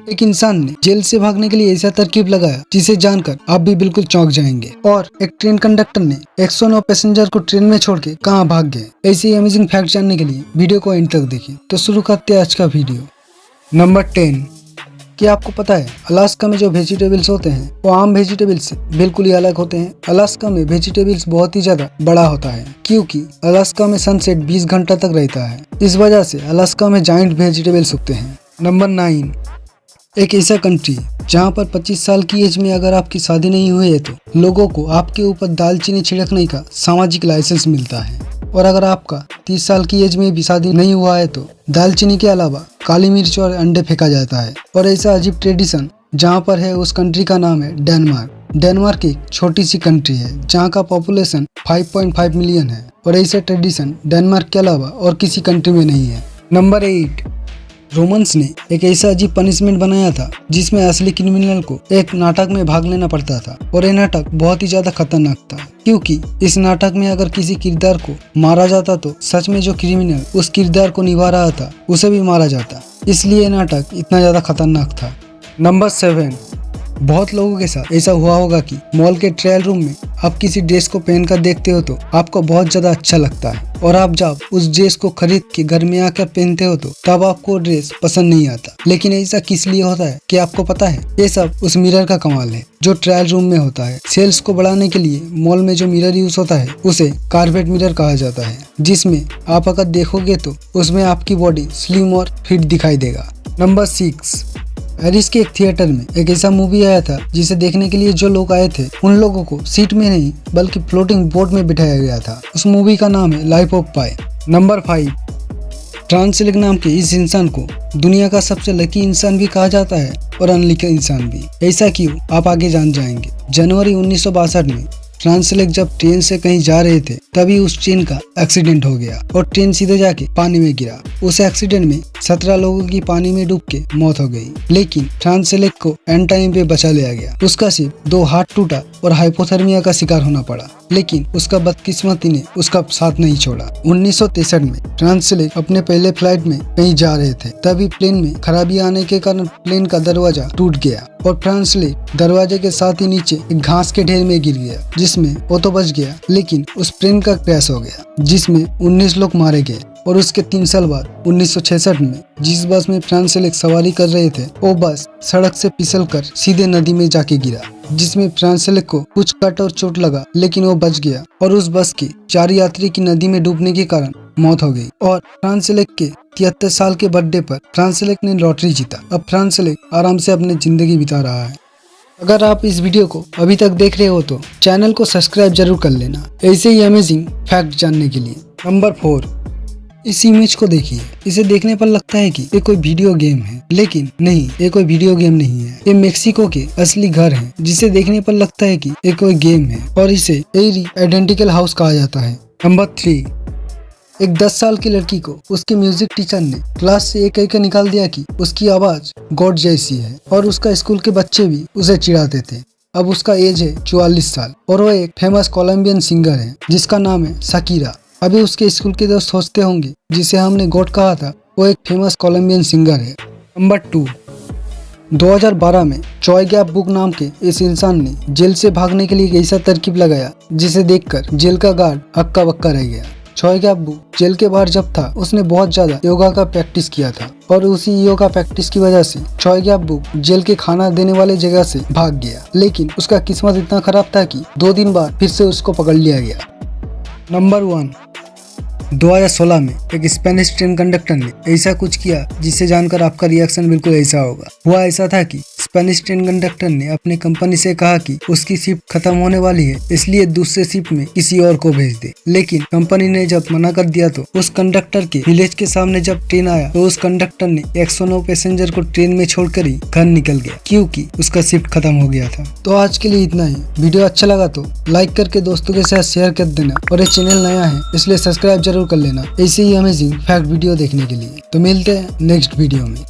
एक इंसान ने जेल से भागने के लिए ऐसा तरकीब लगाया जिसे जानकर आप भी बिल्कुल चौंक जाएंगे। और एक ट्रेन कंडक्टर ने 109 पैसेंजर को ट्रेन में छोड़ के कहाँ भाग गए। ऐसे ही अमेजिंग फैक्ट जानने के लिए वीडियो को एंड तक देखिए। तो शुरू करते हैं आज का वीडियो। नंबर 10। क्या आपको पता है अलास्का में जो वेजिटेबल्स होते हैं वो आम वेजिटेबल्स से बिल्कुल ही अलग होते हैं। अलास्का में वेजिटेबल्स बहुत ही ज्यादा बड़ा होता है क्योंकि अलास्का में सनसेट 20 घंटा तक रहता है। इस वजह से अलास्का में जाइंट वेजिटेबल्स उगते हैं। नंबर 9। एक ऐसा कंट्री जहाँ पर 25 साल की एज में अगर आपकी शादी नहीं हुई है तो लोगों को आपके ऊपर दालचीनी छिड़कने का सामाजिक लाइसेंस मिलता है। और अगर आपका 30 साल की एज में भी शादी नहीं हुआ है तो दालचीनी के अलावा काली मिर्च और अंडे फेंका जाता है। और ऐसा अजीब ट्रेडिशन जहाँ पर है उस कंट्री का नाम है डेनमार्क। डेनमार्क एक छोटी सी कंट्री है जहाँ का पॉपुलेशन 5.5 मिलियन है। और ऐसा ट्रेडिशन डेनमार्क के अलावा और किसी कंट्री में नहीं है। नंबर 8। रोमन्स ने एक ऐसा अजीब पनिशमेंट बनाया था जिसमें असली क्रिमिनल को एक नाटक में भाग लेना पड़ता था। और ये नाटक बहुत ही ज्यादा खतरनाक था क्योंकि इस नाटक में अगर किसी किरदार को मारा जाता तो सच में जो क्रिमिनल उस किरदार को निभा रहा था उसे भी मारा जाता। इसलिए ये नाटक इतना ज्यादा खतरनाक था। नंबर 7। बहुत लोगों के साथ ऐसा हुआ होगा कि मॉल के ट्रायल रूम में आप किसी ड्रेस को पहनकर देखते हो तो आपको बहुत ज्यादा अच्छा लगता है। और आप जब उस ड्रेस को खरीद के घर में आकर पहनते हो तो तब आपको ड्रेस पसंद नहीं आता। लेकिन ऐसा किस लिए होता है कि आपको पता है? ये सब उस मिरर का कमाल है जो ट्रायल रूम में होता है। सेल्स को बढ़ाने के लिए मॉल में जो मिरर यूज होता है उसे कार्पेट मिरर कहा जाता है, जिसमें आप अगर देखोगे तो उसमें आपकी बॉडी स्लिम और फिट दिखाई देगा। नंबर 6। पेरिस के एक थिएटर में एक ऐसा मूवी आया था जिसे देखने के लिए जो लोग आए थे उन लोगों को सीट में नहीं बल्कि फ्लोटिंग बोट में बिठाया गया था। उस मूवी का नाम है लाइफ ऑफ पाई। नंबर 5। ट्रांसलेक नाम के इस इंसान को दुनिया का सबसे लकी इंसान भी कहा जाता है और अनलकी इंसान भी। ऐसा क्यों आप आगे जान जाएंगे। जनवरी 1962 में ट्रांसलेक जब ट्रेन से कहीं जा रहे थे तभी उस ट्रेन का एक्सीडेंट हो गया और ट्रेन सीधे जाके पानी में गिरा। उस एक्सीडेंट में 17 लोगों की पानी में डूब के मौत हो गई। लेकिन ट्रांसलेक को एंड टाइम पे बचा लिया गया। उसका सिर्फ 2 हाथ टूटा और हाइपोथर्मिया का शिकार होना पड़ा, लेकिन उसका बदकिस्मती ने उसका साथ नहीं छोड़ा। 1963 में ट्रांसलेक अपने पहले फ्लाइट में कहीं जा रहे थे, तभी प्लेन में खराबी आने के कारण प्लेन का दरवाजा टूट गया और ट्रांसलेक दरवाजे के साथ ही नीचे एक घास के ढेर में गिर गया, जिसमें वो तो बच गया लेकिन उस प्लेन का क्रैश हो गया जिसमें 19 लोग मारे गए। और उसके 3 साल बाद 1966 में जिस बस में ट्रांसलेक सवारी कर रहे थे वो बस सड़क से फिसलकर सीधे नदी में जाके गिरा, जिसमें ट्रांसलेक को कुछ कट और चोट लगा लेकिन वो बच गया। और उस बस के 4 यात्री की नदी में डूबने के कारण मौत हो गई। और ट्रांसलेक के 73 साल के बर्थडे पर ट्रांसलेक ने लॉटरी जीता। अब ट्रांसलेक आराम से अपनी जिंदगी बिता रहा है। अगर आप इस वीडियो को अभी तक देख रहे हो तो चैनल को सब्सक्राइब जरूर कर लेना ऐसे ही अमेजिंग फैक्ट जानने के लिए। नंबर 4। इस इमेज को देखिए। इसे देखने पर लगता है कि ये कोई वीडियो गेम है, लेकिन नहीं, ये कोई वीडियो गेम नहीं है। ये मेक्सिको के असली घर है, जिसे देखने पर लगता है कि ये कोई गेम है और इसे एरी आइडेंटिकल हाउस कहा जाता है। नंबर 3। एक 10 साल की लड़की को उसके म्यूजिक टीचर ने क्लास से एक कहकर निकाल दिया कि उसकी आवाज गॉड जैसी है और उसका स्कूल के बच्चे भी उसे चिढ़ाते थे। अब उसका एज है 44 साल और वो एक फेमस कोलंबियन सिंगर है जिसका नाम है शकीरा। अभी उसके स्कूल के दोस्त सोचते होंगे जिसे हमने गॉड कहा था वो एक फेमस कोलंबियन सिंगर है। नंबर 2। 2012 में चॉय गैप बुक नाम के इस इंसान ने जेल से भागने के लिए एक ऐसा तरकीब लगाया जिसे देखकर जेल का गार्ड हक्का बक्का रह गया। चॉय गैप बुक जेल के बाहर जब था उसने बहुत ज्यादा योगा का प्रैक्टिस किया था और उसी योगा प्रैक्टिस की वजह से चॉय गैप बुक जेल के खाना देने वाले जगह से भाग गया। लेकिन उसका किस्मत इतना खराब था कि 2 दिन बाद फिर से उसको पकड़ लिया गया। नंबर 1। 2016 में एक स्पेनिश ट्रेन कंडक्टर ने ऐसा कुछ किया जिसे जानकर आपका रिएक्शन बिल्कुल ऐसा होगा। हुआ ऐसा था कि स्पेनिश ट्रेन कंडक्टर ने अपनी कंपनी से कहा कि उसकी शिफ्ट खत्म होने वाली है, इसलिए दूसरे शिफ्ट में किसी और को भेज दे। लेकिन कंपनी ने जब मना कर दिया तो उस कंडक्टर के विलेज के सामने जब ट्रेन आया तो उस कंडक्टर ने 109 पैसेंजर को ट्रेन में छोड़कर ही घर निकल गया क्योंकि उसका शिफ्ट खत्म हो गया था। तो आज के लिए इतना ही। वीडियो अच्छा लगा तो लाइक करके दोस्तों के साथ शेयर कर देना और ये चैनल नया है इसलिए सब्सक्राइब जरूर कर लेना ऐसे ही अमेजिंग फैक्ट वीडियो देखने के लिए। तो मिलते हैं नेक्स्ट वीडियो में।